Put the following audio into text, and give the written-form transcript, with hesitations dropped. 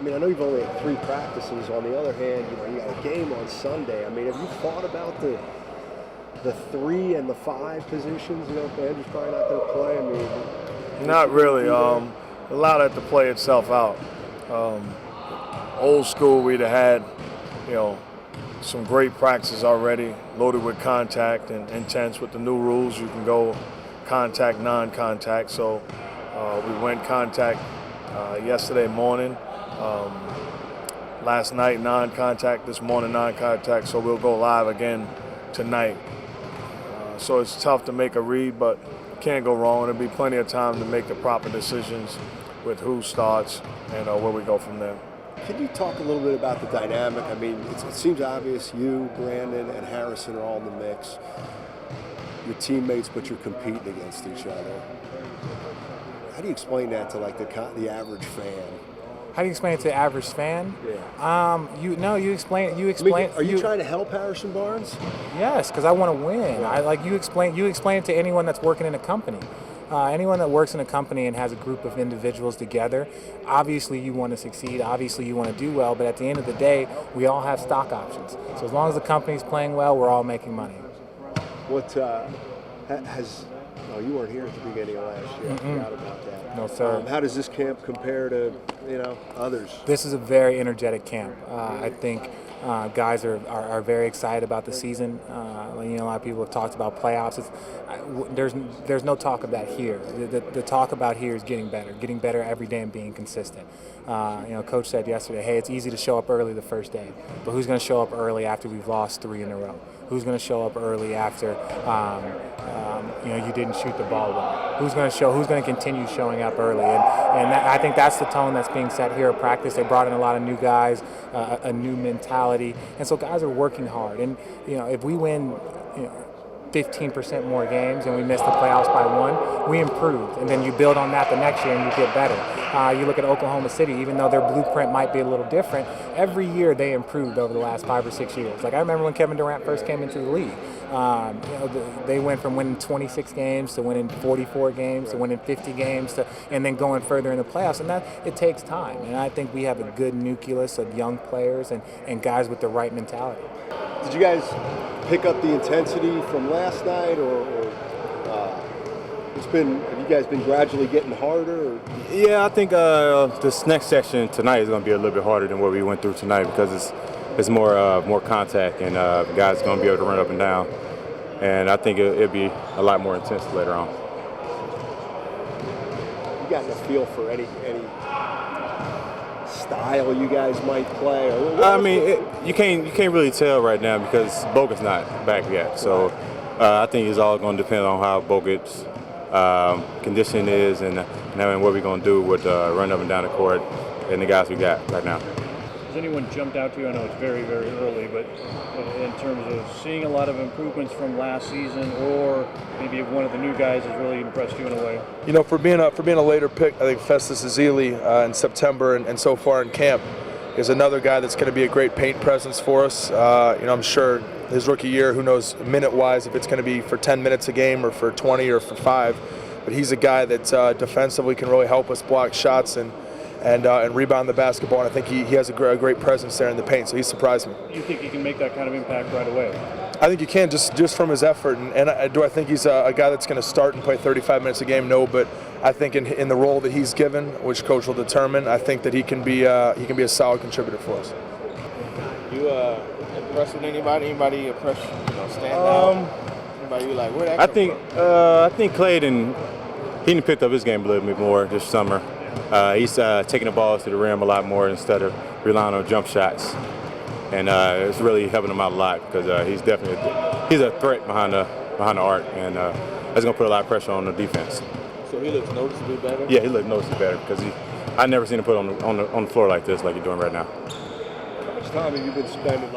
I mean, I know you've only had 3 practices. On the other hand, you got a game on Sunday. I mean, have you thought about the 3 and the 5 positions? Andrew's probably not going to play. I mean, not really. Allow that to play itself out. Old school, we'd have had, some great practices already, loaded with contact and intense. With the new rules, you can go contact, non-contact. So we went contact yesterday morning. Last night, non-contact. This morning, non-contact. So we'll go live again tonight. So it's tough to make a read, but can't go wrong. There'll be plenty of time to make the proper decisions with who starts and where we go from there. Can you talk a little bit about the dynamic? I mean, it seems obvious you, Brandon, and Harrison are all in the mix. You're teammates, but you're competing against each other. How do you explain that to the average fan? How do you explain it to the average fan? Yeah. You explain. I mean, are you trying to help Harrison Barnes? Yes, because I want to win. You explain it to anyone that's working in a company. Anyone that works in a company and has a group of individuals together, obviously you want to succeed, obviously you want to do well, but at the end of the day, we all have stock options. So as long as the company's playing well, we're all making money. What you weren't here at the beginning of last year. I forgot about that. No, sir. How does this camp compare to, others? This is a very energetic camp. I think guys are very excited about the season. A lot of people have talked about playoffs. There's no talk of that here. The talk about here is getting better every day and being consistent. Coach said yesterday, hey, it's easy to show up early the first day, but who's going to show up early after we've lost 3 in a row? Who's going to show up early after you didn't shoot the ball well? Who's going to continue showing up early? I think that's the tone that's being set here at practice. They brought in a lot of new guys, a new mentality, and so guys are working hard. And if we win 15% more games and we miss the playoffs by 1, we improved. And then you build on that the next year and you get better. You look at Oklahoma City, even though their blueprint might be a little different, every year they improved over the last 5 or 6 years. Like I remember when Kevin Durant first came into the league. They went from winning 26 games to winning 44 games to winning 50 games and then going further in the playoffs. And that it takes time. And I think we have a good nucleus of young players and guys with the right mentality. Did you guys pick up the intensity from last night, or have you guys been gradually getting harder? Or? Yeah, I think this next session tonight is going to be a little bit harder than what we went through tonight because it's more contact and guys going to be able to run up and down, and I think it'll be a lot more intense later on. You got no feel for any style you guys might play? You can't really tell right now because Bogut's not back yet. So I think it's all going to depend on how Bogut's condition is and what we're going to do with running up and down the court and the guys we got right now. Has anyone jumped out to you? I know it's very, very early, but in terms of seeing a lot of improvements from last season, or maybe if one of the new guys has really impressed you in a way? For being a later pick, I think Festus Ezeli in September and so far in camp is another guy that's going to be a great paint presence for us. I'm sure his rookie year, who knows minute-wise if it's going to be for 10 minutes a game or for 20 or for 5, but he's a guy that defensively can really help us block shots and rebound the basketball, and I think he has a great presence there in the paint, so he surprised me. You think he can make that kind of impact right away? I think he can, just from his effort, and do I think he's a guy that's going to start and play 35 minutes a game? No, but I think in the role that he's given, which coach will determine, I think that he can be a solid contributor for us. You impressed with anybody? Anybody impressed? Stand out? Anybody you like? Where that I think Clayton, he picked up his game a little bit more this summer. He's taking the balls to the rim a lot more instead of relying on jump shots, and it's really helping him out a lot because he's a threat behind the arc, and that's going to put a lot of pressure on the defense. So he looks noticeably better. Yeah, he looks noticeably better because I never seen him put on the floor like this, like he's doing right now. How much time have you been spending